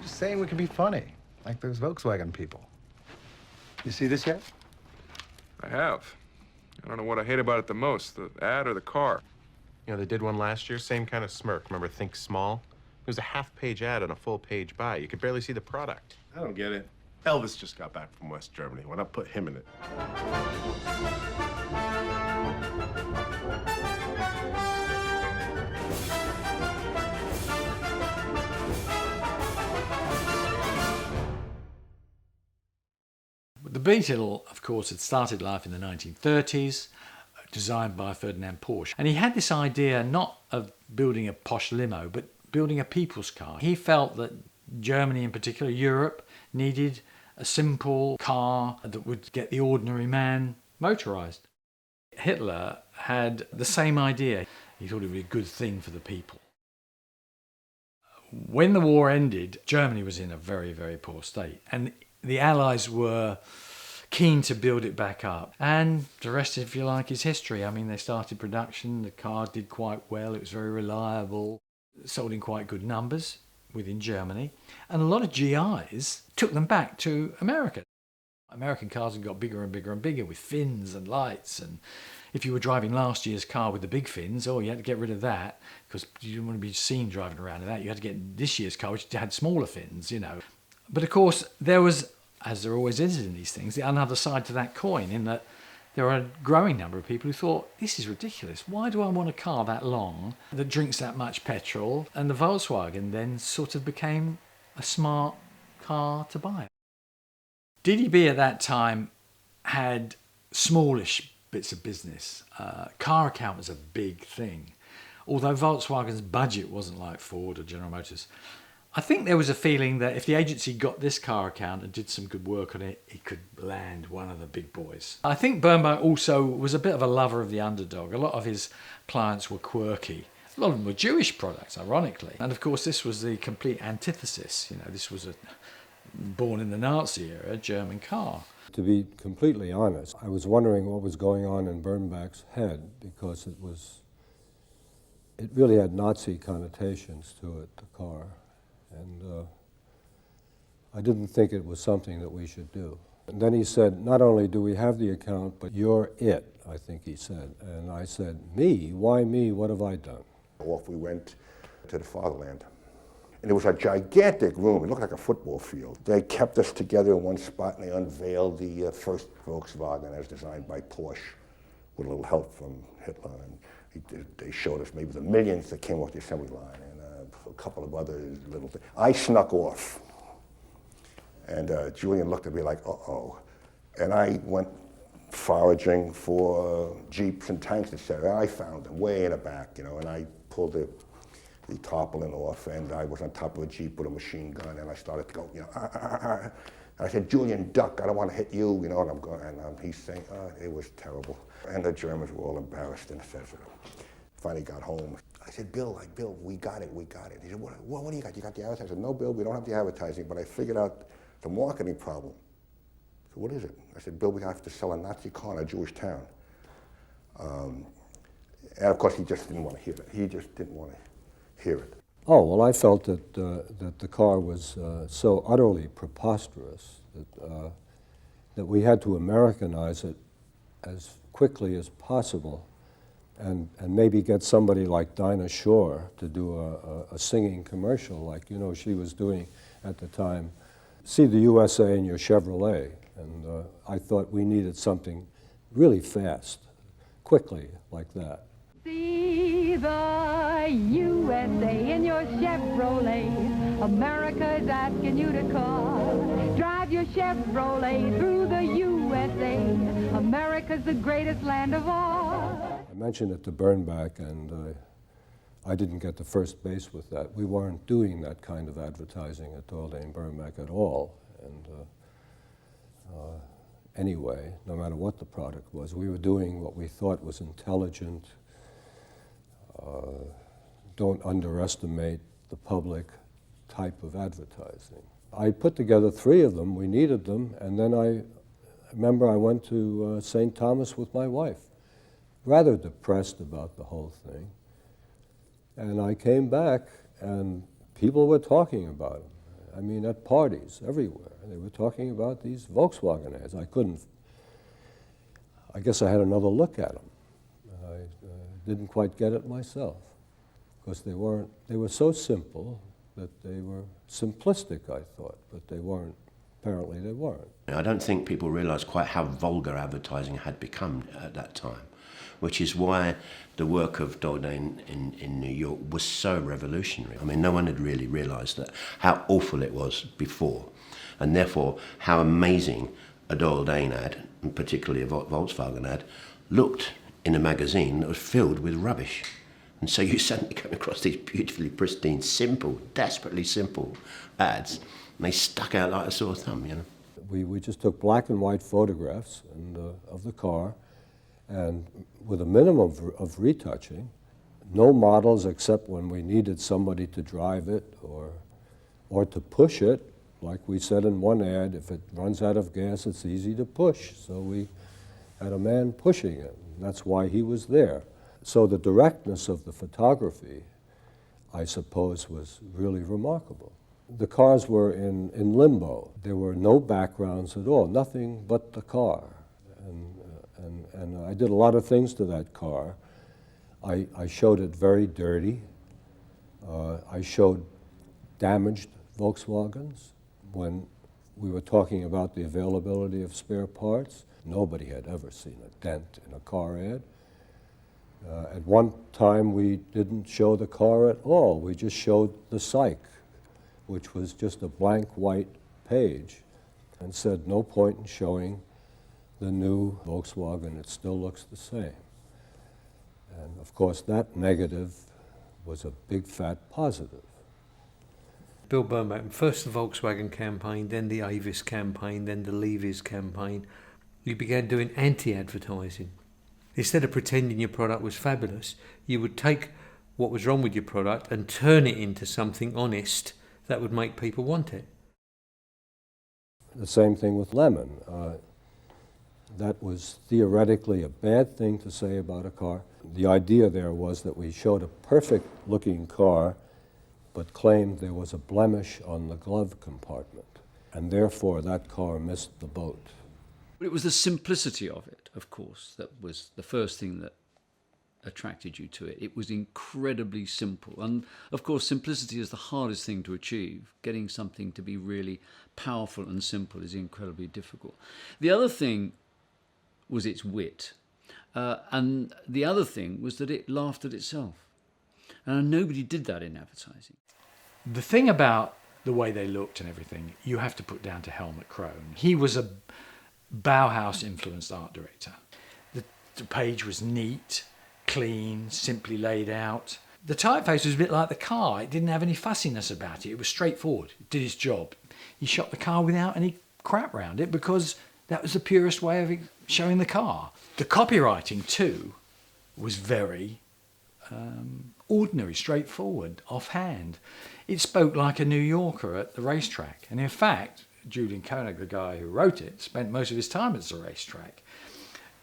Just saying we could be funny, like those Volkswagen people. You see this yet? I have. I don't know what I hate about it the most, the ad or the car. You know, they did one last year, same kind of smirk. Remember Think Small? It was a half-page ad and a full-page buy. You could barely see the product. I don't get it. Elvis just got back from West Germany. Why not put him in it? The Beetle, of course, had started life in the 1930s, designed by Ferdinand Porsche. And he had this idea not of building a posh limo, but building a people's car. He felt that Germany, in particular, Europe, needed a simple car that would get the ordinary man motorized. Hitler had the same idea. He thought it would be a good thing for the people. When the war ended, Germany was in a very, very poor state. And the Allies were keen to build it back up. And the rest, if you like, is history. I mean, they started production. The car did quite well. It was very reliable. Sold in quite good numbers within Germany. And a lot of GIs took them back to America. American cars had got bigger and bigger and bigger with fins and lights. And if you were driving last year's car with the big fins, you had to get rid of that because you didn't want to be seen driving around in that. You had to get this year's car, which had smaller fins, you know. But of course, there was, as there always is in these things, the other side to that coin, in that there are a growing number of people who thought, this is ridiculous. Why do I want a car that long that drinks that much petrol? And the Volkswagen then sort of became a smart car to buy. DDB at that time had smallish bits of business. Car account was a big thing. Although Volkswagen's budget wasn't like Ford or General Motors, I think there was a feeling that if the agency got this car account and did some good work on it, it could land one of the big boys. I think Birnbach also was a bit of a lover of the underdog. A lot of his clients were quirky. A lot of them were Jewish products, ironically. And of course, this was the complete antithesis. You know, this was a born in the Nazi era German car. To be completely honest, I was wondering what was going on in Birnbach's head because it really had Nazi connotations to it, the car. And I didn't think it was something that we should do. And then he said, not only do we have the account, but you're it, I think he said. And I said, me? Why me? What have I done? Off we went to the fatherland. And it was a gigantic room. It looked like a football field. They kept us together in one spot, and they unveiled the first Volkswagen as designed by Porsche with a little help from Hitler. And they showed us maybe the millions that came off the assembly line. A couple of other little things. I snuck off, and Julian looked at me like, uh-oh. And I went foraging for Jeeps and tanks, etc. And I found them way in the back, you know, and I pulled the tarpaulin off, and I was on top of a Jeep with a machine gun, and I started to go, you know, And I said, Julian, duck, I don't want to hit you, you know, and I'm going, and he's saying, it was terrible. And the Germans were all embarrassed, and etc. Finally got home. I said, Bill, we got it. He said, what do you got? You got the advertising? I said, no, Bill, we don't have the advertising, but I figured out the marketing problem. I said, what is it? I said, Bill, we have to sell a Nazi car in a Jewish town. And of course, he just didn't want to hear it. He just didn't want to hear it. Oh, well, I felt that the car was so utterly preposterous that we had to Americanize it as quickly as possible. And maybe get somebody like Dinah Shore to do a singing commercial like, you know, she was doing at the time. See the USA in your Chevrolet. And I thought we needed something really fast, quickly, like that. See the USA in your Chevrolet. America's asking you to call. Drive your Chevrolet through the USA. America's the greatest land of all. I mentioned it to Birnbach, and I didn't get to first base with that. We weren't doing that kind of advertising at Daldane Birnbach at all. And anyway, no matter what the product was, we were doing what we thought was intelligent. Don't underestimate the public type of advertising. I put together 3 of them. We needed them, and then remember I went to St. Thomas with my wife, rather depressed about the whole thing. And I came back, and people were talking about them. I mean, at parties, everywhere. They were talking about these Volkswagen ads. I guess I had another look at them. I didn't quite get it myself, because they were so simple that they were simplistic, I thought, but they weren't. Apparently they weren't. I don't think people realised quite how vulgar advertising had become at that time, which is why the work of Dordane in New York was so revolutionary. I mean, no one had really realised that how awful it was before, and therefore how amazing a Dordane ad, and particularly a Volkswagen ad, looked in a magazine that was filled with rubbish. And so you suddenly come across these beautifully pristine, simple, desperately simple ads, and they stuck out like a sore thumb, you know. We just took black and white photographs of the car, and with a minimum of retouching, no models except when we needed somebody to drive it or to push it. Like we said in one ad, if it runs out of gas, it's easy to push. So we had a man pushing it, and that's why he was there. So the directness of the photography, I suppose, was really remarkable. The cars were in limbo. There were no backgrounds at all, nothing but the car. And I did a lot of things to that car. I showed it very dirty. I showed damaged Volkswagens. When we were talking about the availability of spare parts, nobody had ever seen a dent in a car ad. At one time, we didn't show the car at all. We just showed the psych, which was just a blank white page, and said no point in showing the new Volkswagen. It still looks the same. And of course, that negative was a big fat positive. Bill Bernbach, first the Volkswagen campaign, then the Avis campaign, then the Levy's campaign. You began doing anti-advertising. Instead of pretending your product was fabulous, you would take what was wrong with your product and turn it into something honest that would make people want it. The same thing with Lemon. That was theoretically a bad thing to say about a car. The idea there was that we showed a perfect-looking car, but claimed there was a blemish on the glove compartment, and therefore that car missed the boat. It was the simplicity of it, of course, that was the first thing that attracted you to it. It was incredibly simple. And of course, simplicity is the hardest thing to achieve. Getting something to be really powerful and simple is incredibly difficult. The other thing was its wit. And the other thing was that it laughed at itself. And nobody did that in advertising. The thing about the way they looked and everything, you have to put down to Helmut Crone. He was a Bauhaus-influenced art director. The page was neat, clean, simply laid out. The typeface was a bit like the car. It didn't have any fussiness about it. It was straightforward. It did its job. He shot the car without any crap around it because that was the purest way of showing the car. The copywriting, too, was very ordinary, straightforward, offhand. It spoke like a New Yorker at the racetrack. And in fact, Julian Koenig, the guy who wrote it, spent most of his time at the racetrack.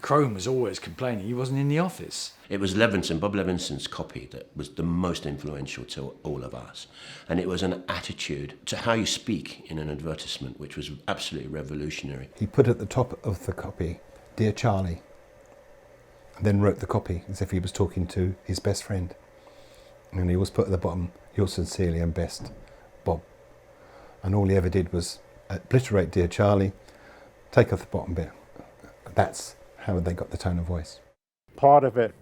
Crone was always complaining he wasn't in the office. It was Levinson, Bob Levinson's copy that was the most influential to all of us. And it was an attitude to how you speak in an advertisement, which was absolutely revolutionary. He put at the top of the copy, "Dear Charlie," and then wrote the copy as if he was talking to his best friend. And he always put at the bottom, "Yours sincerely and best, Bob." And all he ever did was obliterate "Dear Charlie," take off the bottom bit. That's how they got the tone of voice. Part of it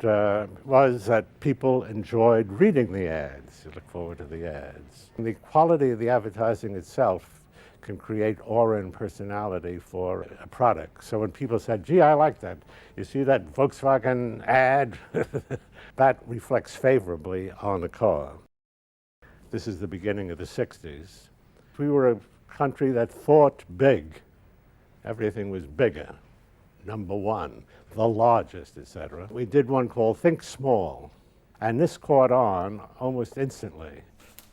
was that people enjoyed reading the ads. You look forward to the ads. And the quality of the advertising itself can create aura and personality for a product. So when people said, "Gee, I like that. You see that Volkswagen ad?" that reflects favorably on the car. This is the beginning of the 60s. We were a country that thought big. Everything was bigger. Number one, the largest, etc. We did one called Think Small, and this caught on almost instantly.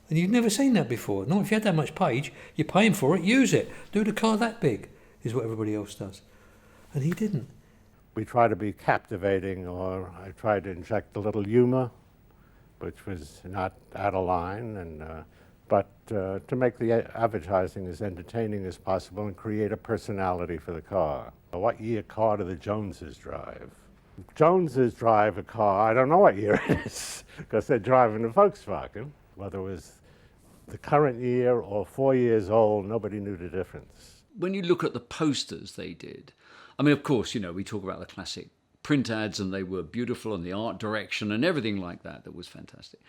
And you've never seen that before. Not if you had that much page, you're paying for it, use it. Do the car that big, is what everybody else does. And he didn't. We try to be captivating, or I try to inject a little humor, which was not out of line, and but to make the advertising as entertaining as possible and create a personality for the car. What year car do the Joneses drive? Joneses drive a car, I don't know what year it is, because they're driving a Volkswagen. Whether it was the current year or 4 years old, nobody knew the difference. When you look at the posters they did, I mean, of course, you know, we talk about the classic print ads, and they were beautiful, and the art direction and everything like that, that was fantastic.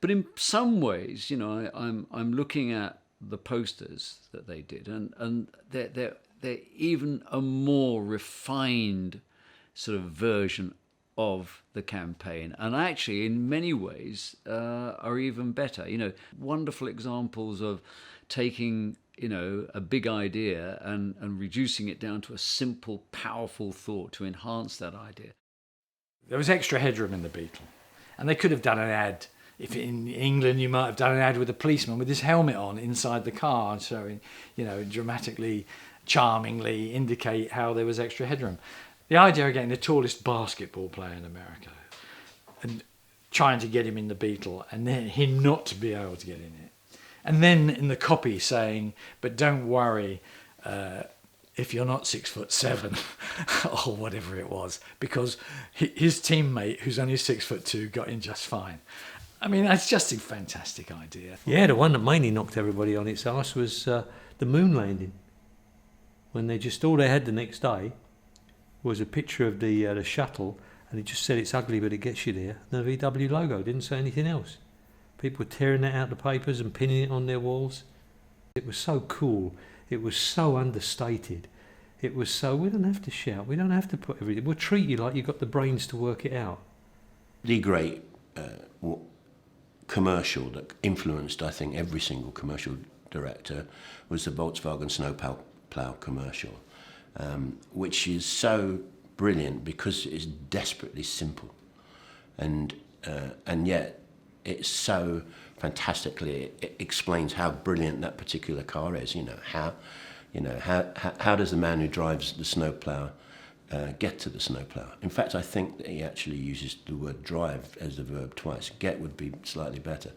But in some ways, you know, I'm looking at the posters that they did, and they're even a more refined sort of version of the campaign, and actually in many ways are even better. You know, wonderful examples of taking, you know, a big idea and reducing it down to a simple, powerful thought to enhance that idea. There was extra headroom in the Beetle, and they could have done an ad. If in England you might have done an ad with a policeman with his helmet on inside the car, showing, you know, dramatically, charmingly indicate how there was extra headroom. The idea of getting the tallest basketball player in America and trying to get him in the Beetle, and then him not to be able to get in it. And then in the copy saying, but don't worry if you're not 6'7" or whatever it was, because his teammate, who's only 6'2", got in just fine. I mean, that's just a fantastic idea. Yeah, the one that mainly knocked everybody on its arse was the moon landing. When they just, all they had the next day was a picture of the shuttle, and it just said it's ugly but it gets you there. The VW logo didn't say anything else. People were tearing that out of the papers and pinning it on their walls. It was so cool. It was so understated. It was so, we don't have to shout. We don't have to put everything. We'll treat you like you've got the brains to work it out. The great commercial that influenced, I think, every single commercial director was the Volkswagen snowplow commercial, which is so brilliant because it's desperately simple, and yet it's so fantastically, it explains how brilliant that particular car is. How does the man who drives the snowplow get to the snowplow? In fact, I think that he actually uses the word drive as the verb twice. Get would be slightly better.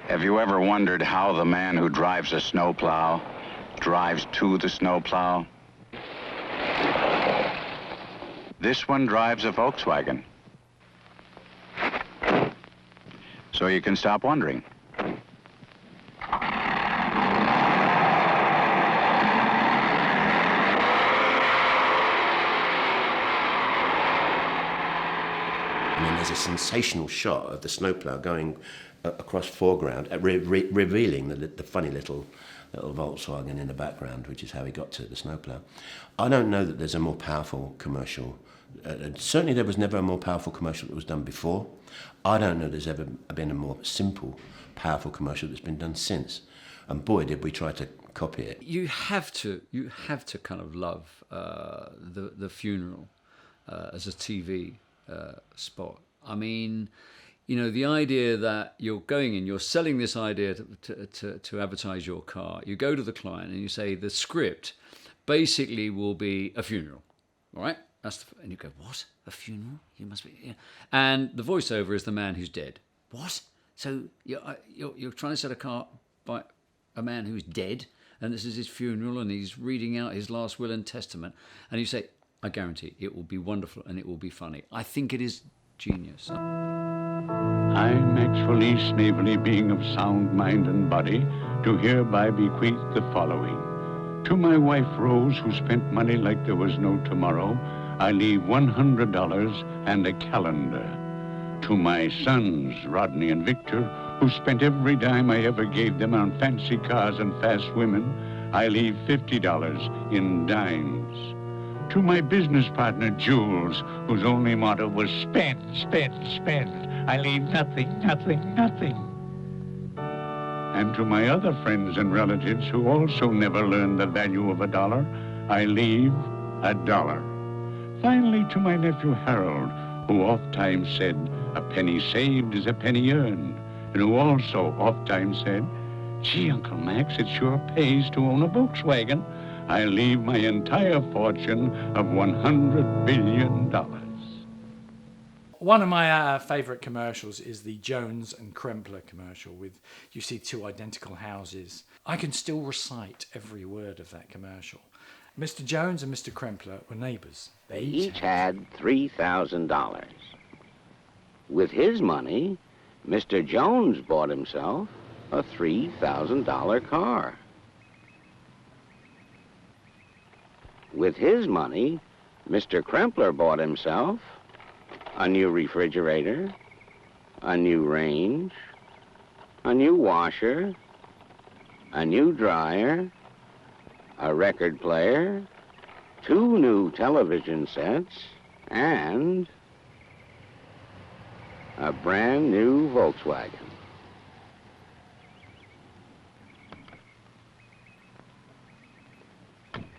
Have you ever wondered how the man who drives a snowplow drives to the snowplow? This one drives a Volkswagen. So you can stop wondering. There's a sensational shot of the snowplow going across foreground, revealing the funny little Volkswagen in the background, which is how he got to the snowplow. I don't know that there's a more powerful commercial. Certainly there was never a more powerful commercial that was done before. I don't know there's ever been a more simple, powerful commercial that's been done since. And boy, did we try to copy it. You have to kind of love the funeral as a TV spot. I mean, you know, the idea that you're going in, you're selling this idea to advertise your car. You go to the client and you say the script basically will be a funeral, all right? And you go, what? A funeral? You must be. Yeah. And the voiceover is the man who's dead. What? So you're trying to sell a car by a man who's dead, and this is his funeral, and he's reading out his last will and testament, and you say, I guarantee it will be wonderful and it will be funny. I think it is genius. I, Maxwell E. Snavely, being of sound mind and body, do hereby bequeath the following. To my wife Rose, who spent money like there was no tomorrow, I leave $100 and a calendar. To my sons, Rodney and Victor, who spent every dime I ever gave them on fancy cars and fast women, I leave $50 in dimes. To my business partner, Jules, whose only motto was spend, spend, spend. I leave nothing, nothing, nothing. And to my other friends and relatives who also never learned the value of $1, I leave $1. Finally, to my nephew Harold, who oft-times said, a penny saved is a penny earned, and who also oft-times said, gee, Uncle Max, it sure pays to own a Volkswagen. I leave my entire fortune of $100 billion. One of my favourite commercials is the Jones and Krempler commercial with, you see two identical houses. I can still recite every word of that commercial. Mr. Jones and Mr. Krempler were neighbours. They each had $3,000. With his money, Mr. Jones bought himself a $3,000 car. With his money, Mr. Krempler bought himself a new refrigerator, a new range, a new washer, a new dryer, a record player, 2 new television sets, and a brand new Volkswagen.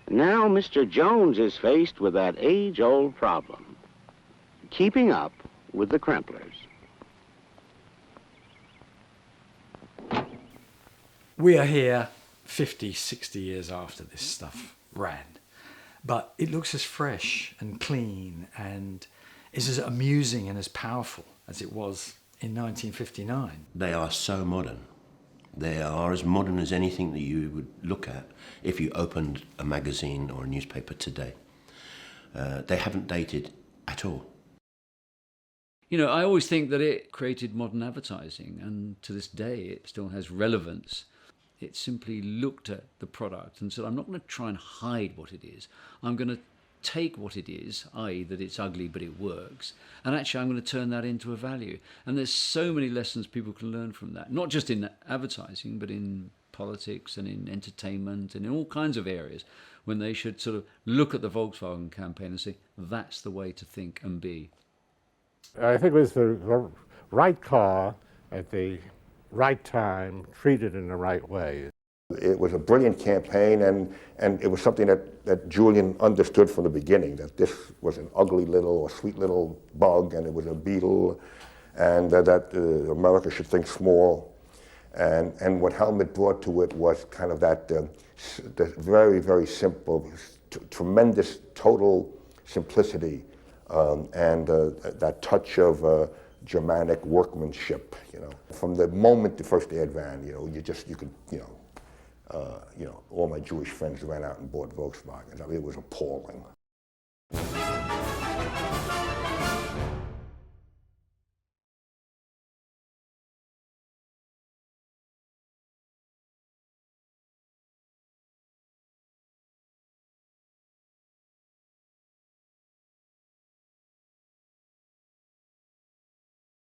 Now Mr. Jones is faced with that age-old problem, keeping up with the Kremplers. We are here 50, 60 years after this stuff ran, but it looks as fresh and clean and is as amusing and as powerful as it was in 1959. They are so modern. They are as modern as anything that you would look at if you opened a magazine or a newspaper today. They haven't dated at all. You know, I always think that it created modern advertising, and to this day it still has relevance. It simply looked at the product and said, I'm not going to try and hide what it is. I'm going to take what it is, i.e. that it's ugly but it works, and actually I'm going to turn that into a value. And there's so many lessons people can learn from that, not just in advertising, but in politics and in entertainment and in all kinds of areas, when they should sort of look at the Volkswagen campaign and say, that's the way to think and be. I think it was the right car at the right time, treated in the right way. It was a brilliant campaign, and it was something that Julian understood from the beginning, that this was an ugly little or sweet little bug, and it was a beetle, and that America should think small. And what Helmut brought to it was kind of that the very, very simple, tremendous total simplicity, and that touch of Germanic workmanship, you know. From the moment the first ad ran, you know, you could, all my Jewish friends ran out and bought Volkswagens. I mean, it was appalling.